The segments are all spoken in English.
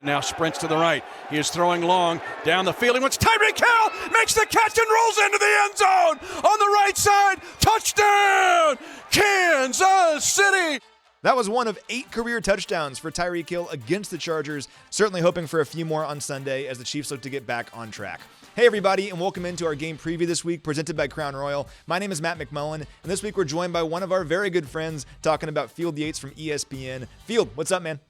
now sprints to the right. He is throwing long down the field. He wants Tyreek Hill, makes the catch and rolls into the end zone on the right side. Touchdown, Kansas City. That was one of 8 career touchdowns for Tyreek Hill against the Chargers. Certainly hoping for a few more on Sunday as the Chiefs look to get back on track. Hey everybody, and welcome into our game preview this week presented by Crown Royal. My name is Matt McMullen, and this week we're joined by one of our very good friends talking about Field Yates from ESPN. Field, what's up, man?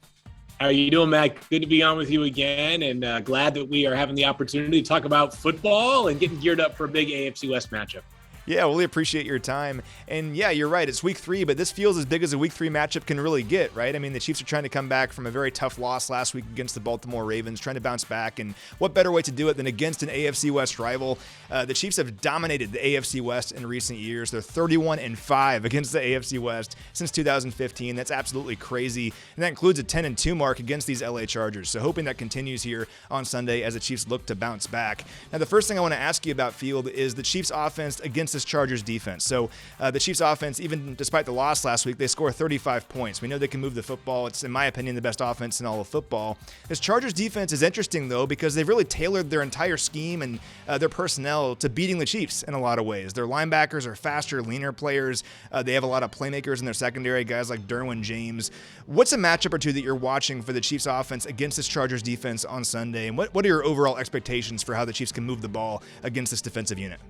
How are you doing, Matt? Good to be on with you again, and glad that we are having the opportunity to talk about football and getting geared up for a big AFC West matchup. Yeah, really appreciate your time. And yeah, you're right. It's week 3, but this feels as big as a week 3 matchup can really get, right? I mean, the Chiefs are trying to come back from a very tough loss last week against the Baltimore Ravens, trying to bounce back. And what better way to do it than against an AFC West rival? The Chiefs have dominated the AFC West in recent years. They're 31-5 against the AFC West since 2015. That's absolutely crazy. And that includes a 10-2 mark against these LA Chargers. So hoping that continues here on Sunday as the Chiefs look to bounce back. Now, the first thing I want to ask you about, Field, is the Chiefs offense against this Chargers defense. So the Chiefs offense, even despite the loss last week, they score 35 points. We know they can move the football. It's, in my opinion, the best offense in all of football. This Chargers defense is interesting, though, because they've really tailored their entire scheme and their personnel to beating the Chiefs in a lot of ways. Their linebackers are faster, leaner players. They have a lot of playmakers in their secondary, guys like Derwin James. What's a matchup or two that you're watching for the Chiefs offense against this Chargers defense on Sunday? And what are your overall expectations for how the Chiefs can move the ball against this defensive unit?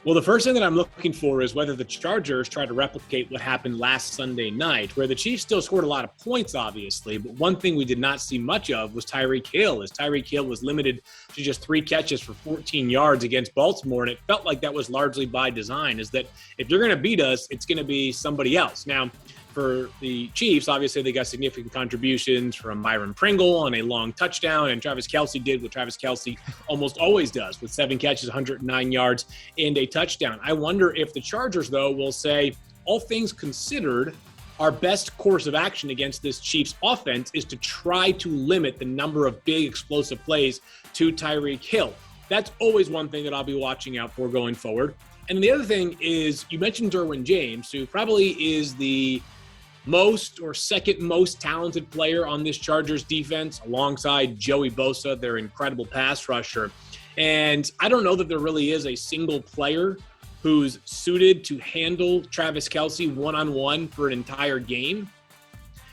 Well, the first thing that I'm looking for is whether the Chargers try to replicate what happened last Sunday night, where the Chiefs still scored a lot of points, obviously, but one thing we did not see much of was Tyreek Hill, as Tyreek Hill was limited to just 3 catches for 14 yards against Baltimore, and it felt like that was largely by design, is that if you're going to beat us, it's going to be somebody else. Now, for the Chiefs, obviously, they got significant contributions from Myron Pringle on a long touchdown, and Travis Kelce did what Travis Kelce almost always does with 7 catches, 109 yards, and a touchdown. I wonder if the Chargers, though, will say, all things considered, our best course of action against this Chiefs offense is to try to limit the number of big explosive plays to Tyreek Hill. That's always one thing that I'll be watching out for going forward. And the other thing is, you mentioned Derwin James, who probably is the most or second most talented player on this Chargers defense alongside Joey Bosa, their incredible pass rusher. And I don't know that there really is a single player who's suited to handle Travis Kelce one-on-one for an entire game.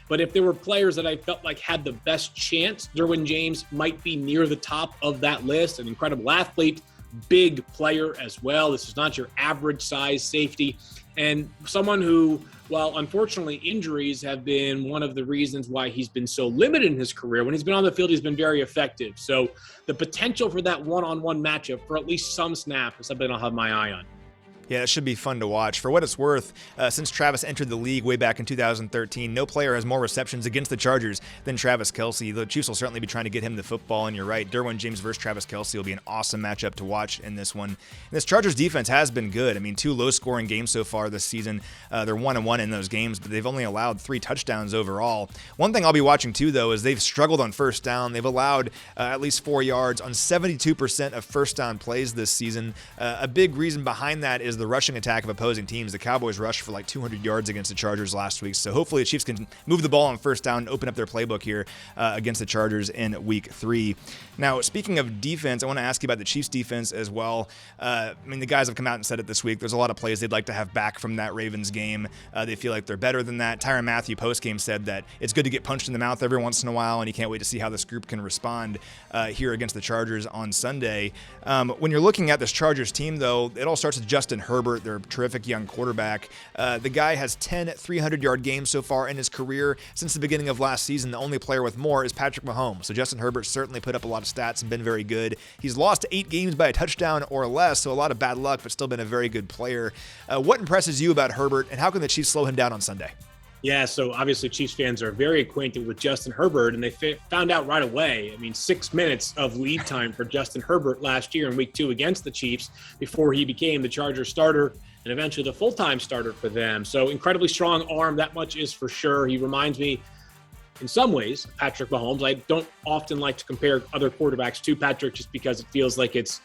But if there were players that I felt like had the best chance, Derwin James might be near the top of that list. An incredible athlete, big player as well. This is not your average size safety. And someone who, well, unfortunately, injuries have been one of the reasons why he's been so limited in his career. When he's been on the field, he's been very effective. So the potential for that one-on-one matchup for at least some snap is something I'll have my eye on. Yeah, it should be fun to watch. For what it's worth, since Travis entered the league way back in 2013, no player has more receptions against the Chargers than Travis Kelce. The Chiefs will certainly be trying to get him the football, and you're right, Derwin James versus Travis Kelce will be an awesome matchup to watch in this one. And this Chargers defense has been good. I mean, 2 low-scoring games so far this season. They're 1-1 in those games, but they've only allowed 3 touchdowns overall. One thing I'll be watching too, though, is they've struggled on first down. They've allowed at least 4 yards on 72% of first down plays this season. A big reason behind that is the rushing attack of opposing teams. The Cowboys rushed for like 200 yards against the Chargers last week, so hopefully the Chiefs can move the ball on first down and open up their playbook here against the Chargers in week 3. Now, speaking of defense, I want to ask you about the Chiefs defense as well. I mean, the guys have come out and said it this week. There's a lot of plays they'd like to have back from that Ravens game. They feel like they're better than that. Tyrann Mathieu postgame said that it's good to get punched in the mouth every once in a while, and he can't wait to see how this group can respond here against the Chargers on Sunday. When you're looking at this Chargers team, though, it all starts with Justin Herbert. They're a terrific young quarterback. The guy has 10 300-yard games so far in his career. Since the beginning of last season, the only player with more is Patrick Mahomes. So Justin Herbert certainly put up a lot of stats and been very good. He's lost 8 games by a touchdown or less, so a lot of bad luck, but still been a very good player. What impresses you about Herbert, and how can the Chiefs slow him down on Sunday? Yeah, so obviously Chiefs fans are very acquainted with Justin Herbert, and they found out right away. I mean, 6 minutes of lead time for Justin Herbert last year in week 2 against the Chiefs before he became the Chargers starter and eventually the full-time starter for them. So incredibly strong arm, that much is for sure. He reminds me in some ways Patrick Mahomes. I don't often like to compare other quarterbacks to Patrick just because it feels like it's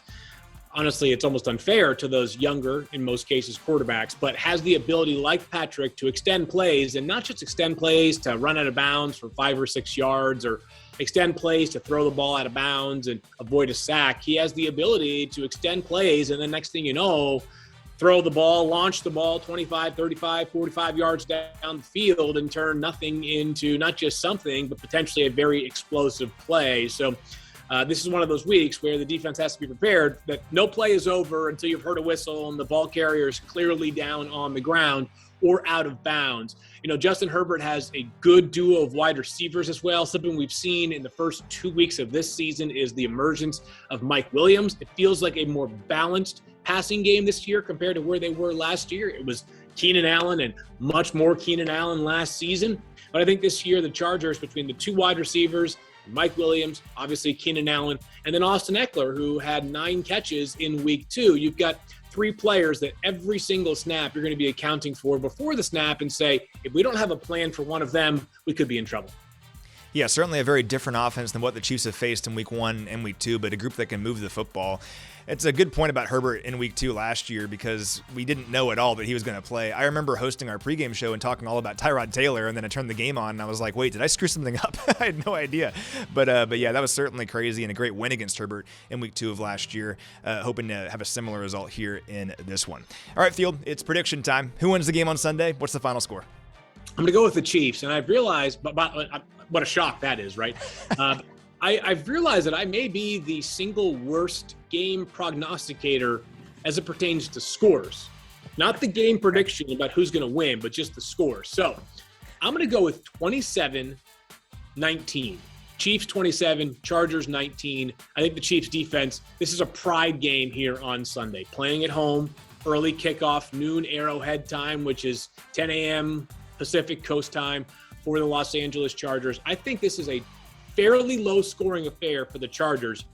almost unfair to those younger, in most cases, quarterbacks, but has the ability, like Patrick, to extend plays, and not just extend plays to run out of bounds for 5 or 6 yards or extend plays to throw the ball out of bounds and avoid a sack. He has the ability to extend plays, and the next thing you know, throw the ball, launch the ball 25, 35, 45 yards down the field and turn nothing into not just something, but potentially a very explosive play. So this is one of those weeks where the defense has to be prepared that no play is over until you've heard a whistle and the ball carrier is clearly down on the ground or out of bounds. Justin Herbert has a good duo of wide receivers as well. Something we've seen in the first 2 weeks of this season is the emergence of Mike Williams. It feels like a more balanced passing game this year compared to where they were last year. It was Keenan Allen and much more Keenan Allen last season. But I think this year the Chargers, between the two wide receivers, Mike Williams, obviously Keenan Allen, and then Austin Eckler, who had 9 catches in week 2. You've got 3 players that every single snap you're going to be accounting for before the snap and say, if we don't have a plan for one of them, we could be in trouble. Yeah, certainly a very different offense than what the Chiefs have faced in week 1 and week 2, but a group that can move the football. It's a good point about Herbert in week 2 last year because we didn't know at all that he was going to play. I remember hosting our pregame show and talking all about Tyrod Taylor, and then I turned the game on and I was like, wait, did I screw something up? I had no idea. But yeah, that was certainly crazy and a great win against Herbert in week 2 of last year. Hoping to have a similar result here in this one. All right, Field, it's prediction time. Who wins the game on Sunday? What's the final score? I'm going to go with the Chiefs, and I've realized, but what a shock that is, right? I've realized that I may be the single worst game prognosticator as it pertains to scores. Not the game prediction about who's going to win, but just the score. So I'm going to go with 27-19. Chiefs 27, Chargers 19. I think the Chiefs defense, this is a pride game here on Sunday. Playing at home, early kickoff, noon Arrowhead time, which is 10 a.m. Pacific Coast time for the Los Angeles Chargers. I think this is a fairly low-scoring affair for the Chargers,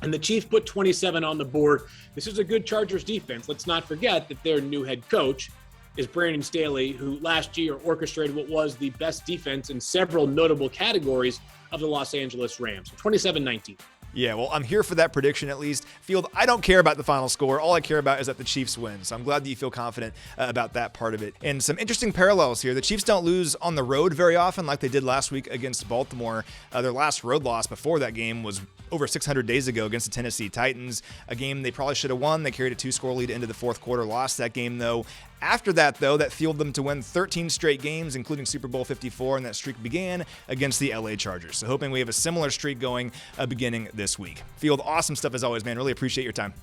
and the Chiefs put 27 on the board. This is a good Chargers defense. Let's not forget that their new head coach is Brandon Staley, who last year orchestrated what was the best defense in several notable categories of the Los Angeles Rams. 27-19. Yeah, well, I'm here for that prediction at least. Field, I don't care about the final score. All I care about is that the Chiefs win. So I'm glad that you feel confident about that part of it. And some interesting parallels here. The Chiefs don't lose on the road very often like they did last week against Baltimore. Their last road loss before that game was over 600 days ago against the Tennessee Titans, a game they probably should have won. They carried a 2-score lead into the fourth quarter, lost that game though. After that, though, that fueled them to win 13 straight games, including Super Bowl 54, and that streak began against the LA Chargers. So hoping we have a similar streak going beginning this week. Field, awesome stuff as always, man. Really appreciate your time.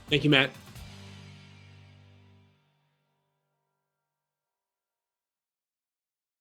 Thank you, Matt.